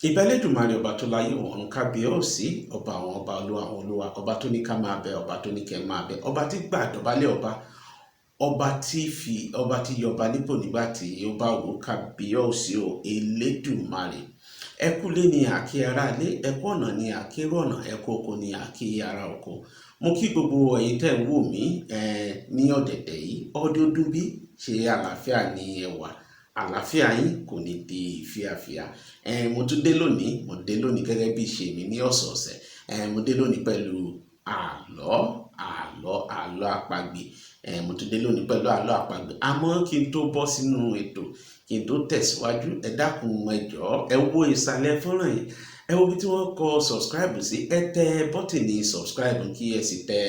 Ìbẹ́lẹ́dùmarè ọba tó láyé ọ̀run kábíyèsí ọba àwọn ọba olúwa àwọn olúwa ọba tó ní ká máa bẹ ọba tó ní kẹ́ máa bẹ ọba tí gbàdọ̀bálẹ̀ ọba tí yọba nípò nígbà tí ó bá wù ú kábíyèsí o Elédùmarè. Ẹkú lé ní àkí ara ilé, ẹkú ọ̀nà ní àkérò ọ̀nà, ẹkú oko ní àkí ara oko. Mo kí gbogbo ẹ̀yin tẹ́ ń wò mí ní ọ̀dẹ̀dẹ̀ yìí ọdọọdún bí ṣe àlàáfíà ní ẹwà àlàáfíà yín kò ní di fíafíà. Mo tún dé lónìí gẹ́gẹ́ bí ìṣe mi ní ọ̀sọ̀ọ̀sẹ̀. Mo dé lónìí pẹ̀lú àlọ́ àpagbè. Mo tún dé lónìí pẹ̀lú àlọ́ àpagbè. Àmọ́ kí n tó bọ́ sínú ètò, kí n tó tẹ̀síwájú, ẹ dákun ẹ jọ̀ọ́ ẹ wo ìsàlẹ̀ fọ́nrán yìí, ẹ wo bí tí wọ́n kọ subscribe sí, ẹ tẹ bọ́tìnì subscribe kí ẹ sì tẹ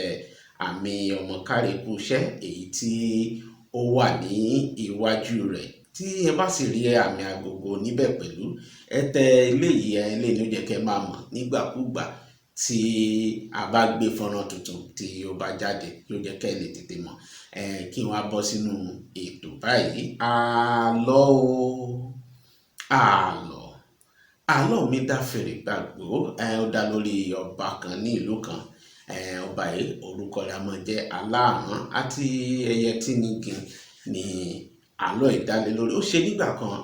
àmì ọmọ káre kú iṣẹ́ èyí tí ó wà ní iwájú rẹ̀. Tí ẹ bá sì rí àmì agogo níbẹ̀ pẹ̀lú, ẹ tẹ eléyìí ló jẹ́ kẹ́ máa mọ̀ nígbàkúgbà tí a bá gbé fọ́nrán tuntun tí ó bá jáde, yóò jẹ́ kẹ́ lè tètè mọ̀. Kí wọ́n á bọ́ sínú ètò báyìí. Àlọ́ mi dá fèrè gbàgbó. Ó dá lórí ọba kan ní ìlú kan. Ọba yìí orúkọ rẹ̀ a máa jẹ́ Alaran àti Ẹyẹ Tinnigin ni àlọ́ ìdálé lórí. Ó ṣe nígbà kan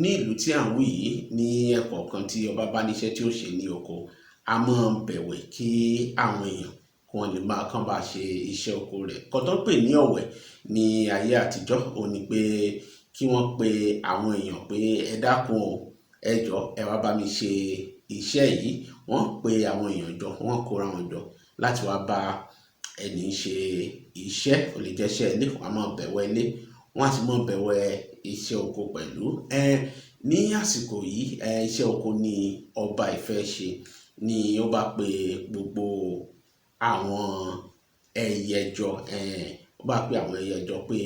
ní ìlú tí à ń wí yìí, ní ẹ̀kọ́ kan tí ọba bá níṣẹ́ tí ó ṣe ní oko, a máa bẹ̀wẹ̀ kí àwọn èèyàn kí wọ́n lè máa kàn bá ṣe iṣẹ́ oko rẹ̀. Kan tó ń pè ní ọ̀wẹ̀ ní ayé àtijọ́ ó ní pé kí wọ́n pe àwọn èèyàn pé ẹ dákun o, ẹ jọ̀ọ́ ẹ wá bá mi ṣe iṣẹ́ yìí. Wọ́n pe àwọn èèyàn jọ, wọ́n kóra wọn jọ láti wá bá ẹni ṣe iṣẹ́. Ó lè jẹ́ iṣẹ́ ilé, wọ́n á máa bẹ̀wẹ̀ ilé, wọ́n á sì máa bẹ̀wẹ̀ iṣẹ́ oko pẹ̀lú. Ní àsìkò yìí iṣẹ́ oko ni ọba ìfẹ́ ṣe, ni ó bá pe gbogbo àwọn ẹyẹ jọ. Ó bá pe àwọn ẹyẹ jọ pé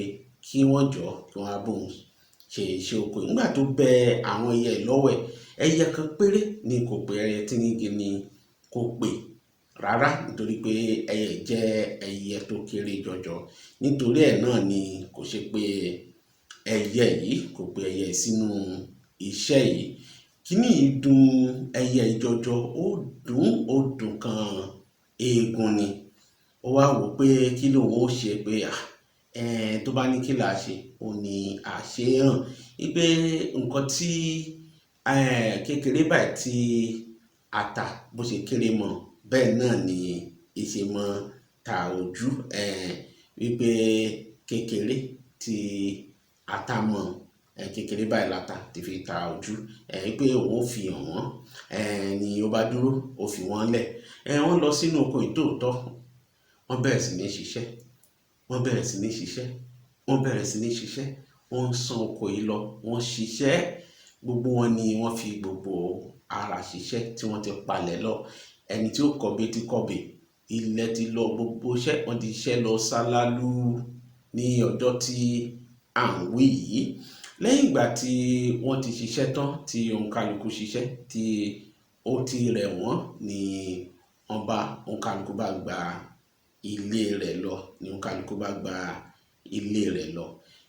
kí wọ́n jọ kí wọ́n á bóun ṣe iṣẹ́ oko. Nígbà tó bẹ àwọn ẹyẹ lọ́wẹ̀, ẹyẹ kan péré ni kò pè, Ẹyẹ Tinnigin ni kò pè rárá, nítorí pé ẹyẹ jẹ́ ẹyẹ tó kéré jọjọ. Nítorí ẹ̀ náà ni kò ṣe pé ẹyẹ yìí kò pè ẹyẹ sínú iṣẹ́ yìí. Kíní yìí dùn ẹyẹ jọjọ, ó dùn kan eegun ni. Ó wá wò pé kí lòun ó ṣe pé tó bá ní kí là á ṣe, ó ní àṣẹ hàn wípé nǹkan tí kékeré báyìí tí ata bó ṣe kéré mọ́ bẹ́ẹ̀ náà ni ìṣe mọ́ ta ojú. Wípé kékeré tí ata mọ́ kékeré báyìí láta ti fi ta ojú. Wípé òun ó fi hàn wọ́n. Ni ó bá dúró, ó fi wọ́n lẹ̀. Wọ́n lọ sínú oko ìtòótọ́, wọ́n bẹ̀rẹ̀ sí ní ṣiṣẹ́, wọ́n sán oko yìí lọ, wọ́n ṣiṣẹ́. Gbogbo wọn ni wọ́n fi gbogbo ara ṣiṣẹ́ tí wọ́n ti palẹ̀ lọ. Ẹni tí ó kọ̀bé ti kọ̀bé, ilẹ̀ ti lọ, gbogbo iṣẹ́ wọ́n ti ṣiṣẹ́ lọ sálálú ní ọjọ́ tí à ń wí yìí. Lẹ́yìn ìgbà tí wọ́n ti ṣiṣẹ́ tán, tí òǹkàlùkù ṣiṣẹ́ tí ó ti rẹ̀ wọ́n, ni òǹkàlùkù bá gba ilé rẹ̀ lọ.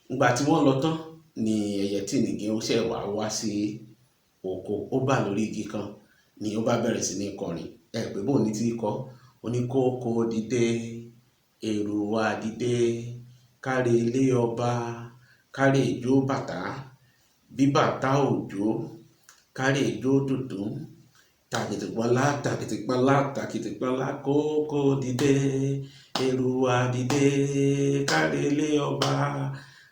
Nígbà tí wọ́n lọ tán ni Ẹyẹ Tinnigin ó ṣẹ̀ wá sí oko. Ó bà lórí igi kan ni ó bá bẹ̀rẹ̀ sí ní kọrin. Pé bóun ní tí kọ́, ó ní kókó dìde, èrò wa dìde, káre ilé ọba, káre ìjó bàtà, bí bàtà òjò, káre ìjó dùndún, tàkìtìpọ́nlá, kókó dìde, èrò wa dìde, káre ilé ọba,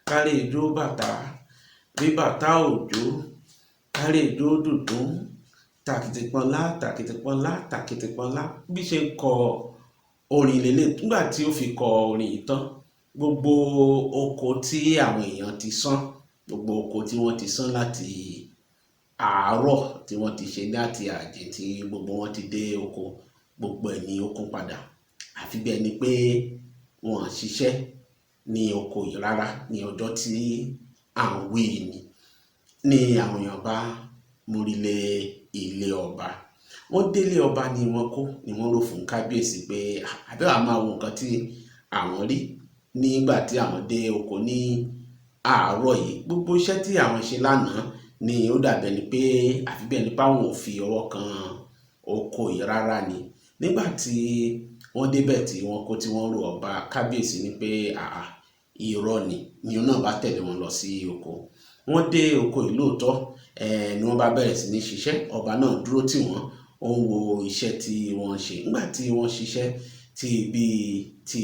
káre ìjó bàtà, bí bàtà òjò, káre ìjó dùndún, tàkìtìpọ́nlá. Bí ṣe ń kọ orin lélẹ̀. Nígbà tí ó fi kọ orin yìí tán, gbogbo oko tí àwọn èèyàn ti sán, gbogbo oko tí wọ́n ti sán láti àárọ̀ tí wọ́n ti ṣe láti àjìn tí gbogbo wọn ti dé oko, gbogbo ẹ̀ ní ó kún padà. Àfi bí ẹni pé wọ́n ṣiṣẹ́ ní oko yìí rárá ní ọjọ́ tí à ń wí ni àwọn èèyàn bá mórí lé ilé ọba. Wọ́n délé ọba ni wọ́n rò fún kábíyèsí pé àbí wàá máa wo nǹkan tí àwọn rí nígbà tí àwọn dé oko ní àárọ̀ yìí. Gbogbo iṣẹ́ tí àwọn ṣe lánàá ni ó dàbí ẹni pé àfi bí ẹni pé àwọn ò fi ọwọ́ kan oko yìí rárá ni. Nígbà tí wọ́n débẹ̀ tí wọ́n rò ọba kábíyèsí ní pé irọ́ ni òun náà bá tẹ̀lé wọn lọ sí oko. Wọ́n dé oko yìí lóòótọ́ ni wọ́n bá bẹ̀rẹ̀ sí ní ṣiṣẹ́. Ọba náà dúró tì wọ́n, ó ń wo iṣẹ́ tí wọ́n ń ṣe. Nígbà tí wọ́n ṣiṣẹ́ ti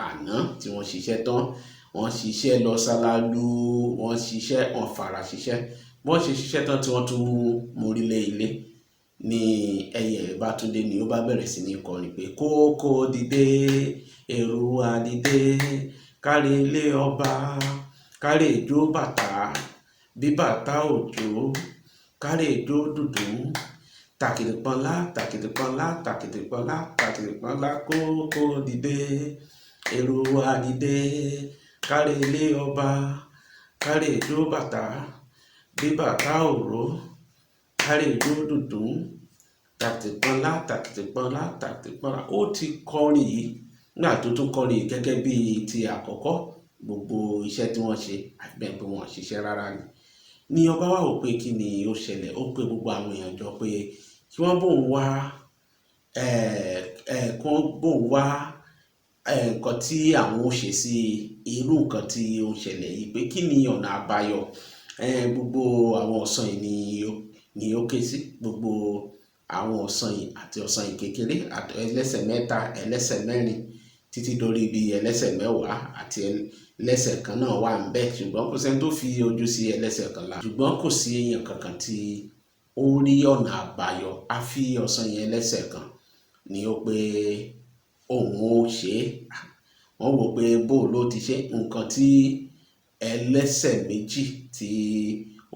àná tí wọ́n ṣiṣẹ́ tán, wọ́n ṣiṣẹ́ lọ ṣáláàlú, wọ́n ṣiṣẹ́, wọ́n fara ṣiṣẹ́. Wọ́n ṣe ṣiṣẹ́ tán tí wọ́n tún mórí lé ilé ni ẹyẹ bá tún dé ni ó bá bẹ̀rẹ̀ sí ní kọrin pé kókó dìde, èrò dìde, káre ilé ọba, káre ìjó bàtà, bí bàtà òjò, káre ìjó dùdú, tàkìtìpọ́nlá, tàkìtìpọ́nlá, tàkìtìpọ́nlá, tàkìtìpọ́nlá, kókó dìde, èrò dìde, káre ilé ọba, káre ìjó bàtà, bí bàtà òró, káre ìjó dùdú, tàkìtìpọ́nlá, tàkìtìpọ́nlá, tàkìtìpọ́nlá. Ó ti kọrin yìí. Nígbà tó tún kọrin yìí gẹ́gẹ́ bí ti àkọ́kọ́, gbogbo iṣẹ́ tí wọ́n ṣe àfi bẹ́ẹ̀ pé wọ́n ṣiṣẹ́ rárá ni ọba wá wò pé kí ni ó ṣẹlẹ̀. Ó pe gbogbo àwọn èèyàn jọ pé kí wọ́n bóun wá nǹkan tí àwọn ó ṣe sí irú nǹkan tí ó ń ṣẹlẹ̀ yìí, pé kí ni ọ̀nà àbáyọ. Gbogbo àwọn ọ̀sán yìí ni ó ké sí, gbogbo àwọn ọ̀sán yìí àti ọ̀sán yìí kékeré, ẹlẹ́sẹ̀ mẹ́ta, ẹlẹ́sẹ̀ mẹ́rin, títí dórí bí ẹlẹ́sẹ̀ mẹ́wàá àti ẹlẹ́sẹ̀ kan náà wà ń bẹ̀. Ṣùgbọ́n kò sẹ́ni tó fi ojú sí ẹlẹ́sẹ̀ kan la. Ṣùgbọ́n kò sí èèyàn kankan tí ó rí ọ̀nà àbáyọ. A fi ọ̀sán yẹn ẹlẹ́sẹ̀ kan ni ó pé òun ó ṣe é. Wọ́n wò pé bó ló ti ṣe nǹkan tí ẹlẹ́sẹ̀ méjì tí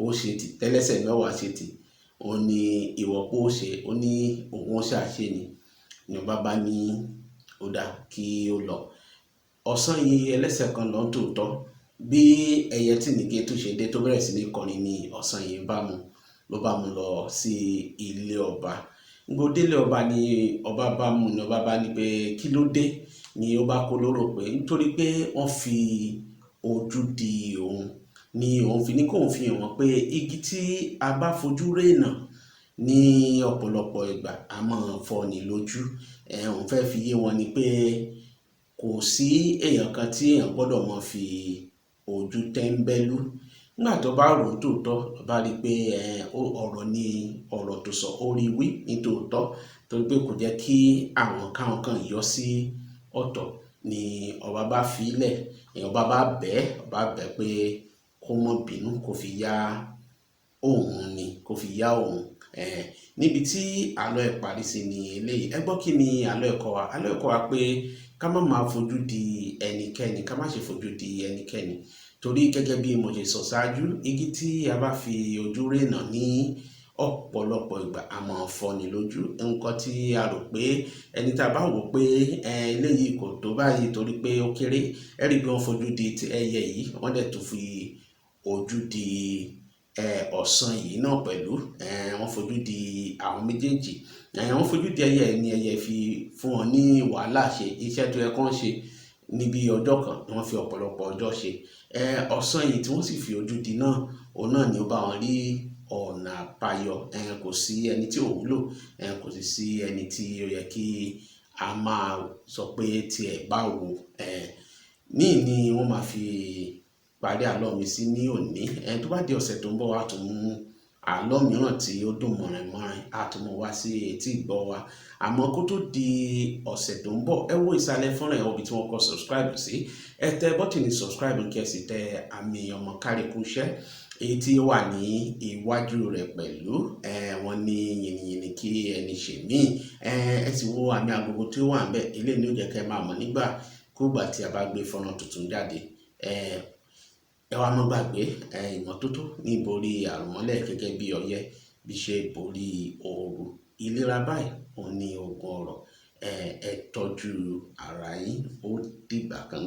ó ṣe ti tẹ́lẹ́sẹ̀ mẹ́wàá ṣe ti, òun ni ìwọ pé ó ṣe, ó ní òun ó ṣàṣe ni ọba bá ní ó dà kí ó lọ. Ọ̀sán yìí ẹlẹ́sẹ̀ kan lọ tòótọ́. Bí Ẹyẹ Tinnigin tó ṣe dé tó bẹ̀rẹ̀ sí ní kọrin ni ọ̀sán yìí ló bá mú lọ sí ilé ọba. Nígbà délé ọba ni ọba bá mú ni ọba bá ní pé kí ló dé, ni ó bá kó lóró pé nítorí pé wọ́n fi ojú di òun ni òun fi ní kóun fi hàn wọ́n pé igi tí a bá fojú rénà ní ọ̀pọ̀lọpọ̀ ìgbà a máa fọ́ni lójú. Òun fẹ́ fi yé wọn ni pé kò sí èèyàn kan tí èèyàn gbọ́dọ̀ máa fi ojú tẹ́ńbẹ́lú. Nígbà tó bá rò ó tòótọ́, bá rí i pé ọ̀rọ̀ ni ọ̀rọ̀ tó sọ, ó rí wí ní tòótọ́, torí pé kò jẹ́ kí àwọn káwọn kan yọ sí ọ̀tọ̀ ni ọba bá fi í lẹ̀. Ọba bá bẹ̀ pé kó má bínú, kó fi yá òun. Níbi tí àlọ́ ẹ̀ parí sí ni eléyìí. Ẹ gbọ́ kí ni àlọ́ ẹ̀ kọ́ wa. Àlọ́ ẹ̀ kọ́ wa pé ká má máa fojú di ẹnikẹ́ni, ká má ṣe fojú di ẹnikẹ́ni. Torí gẹ́gẹ́ bí mo ṣe sọ ṣáájú, igi tí a bá fi ojú rénà ní ọ̀pọ̀lọpọ̀ ìgbà a máa fọ́ni lójú. Nǹkan tí a rò pé ẹni tá a bá wò pé eléyìí kò tó báyìí torí pé ó kéré, ẹ rí bí wọ́n fojú di ti ẹyẹ yìí, wọ́n dẹ̀ tún fi ojú di ọ̀sán yìí náà pẹ̀lú. Wọ́n fojú di àwọn méjèèjì. Wọ́n fojú di ẹyẹ ni ẹyẹ fi fún wọn ní wàhálà ṣe. Iṣẹ́ tó yẹ kán ṣe níbi ọjọ́ kan ni wọ́n fi ọ̀pọ̀lọpọ̀ ọjọ́ ṣe. Ọ̀sán yìí tí wọ́n sì fi ojú di náà, òun náà ni ó bá wọn rí ọ̀nà àbáyọ. Kò sí ẹni tí ò wúlò, kò sì sí ẹni tí ó yẹ kí a máa sọ pé tiẹ̀ báwo. Ní ni wọ́n máa fi parí àlọ́ mi sí ní òní. Tó bá di ọ̀sẹ̀ tó ń bọ̀ wá tún mú àlọ́ mìíràn tí ó dùn mọ̀rìnmọ̀rìn á tún mú wá sí etí ìgbọ́ wa. Àmọ́ kó tó di ọ̀sẹ̀ tó ń bọ̀, ẹ wo ìsàlẹ̀ fọ́nrán ẹ̀, ibi tí wọ́n kọ subscribe sí. Ẹ tẹ bọ́tìnì subscribe kí ẹ sì tẹ àmì ọmọ káríkúṣẹ́ èyí tí ó wà ní iwájú rẹ̀ pẹ̀lú. Wọ́n ní yìnyín kí ẹni ṣe mí. Ẹ sì wo àmì agogo tí ó wà ń bẹ̀. Eléyìí ni ó jẹ́ kẹ́ máa mọ̀ nígbàkúùgbà tí a bá gbé fọ́nrán tuntun jáde. Ẹ wá má gbàgbé, ìmọ́tótó ní borí àrùn mọ́lẹ̀ gẹ́gẹ́ bí ọyẹ́ bí ṣe borí ooru. Ìlera báyìí òun ni oògùn ọrọ̀. Ẹ tọ́jú ara yín, ó dìgbà kan náà.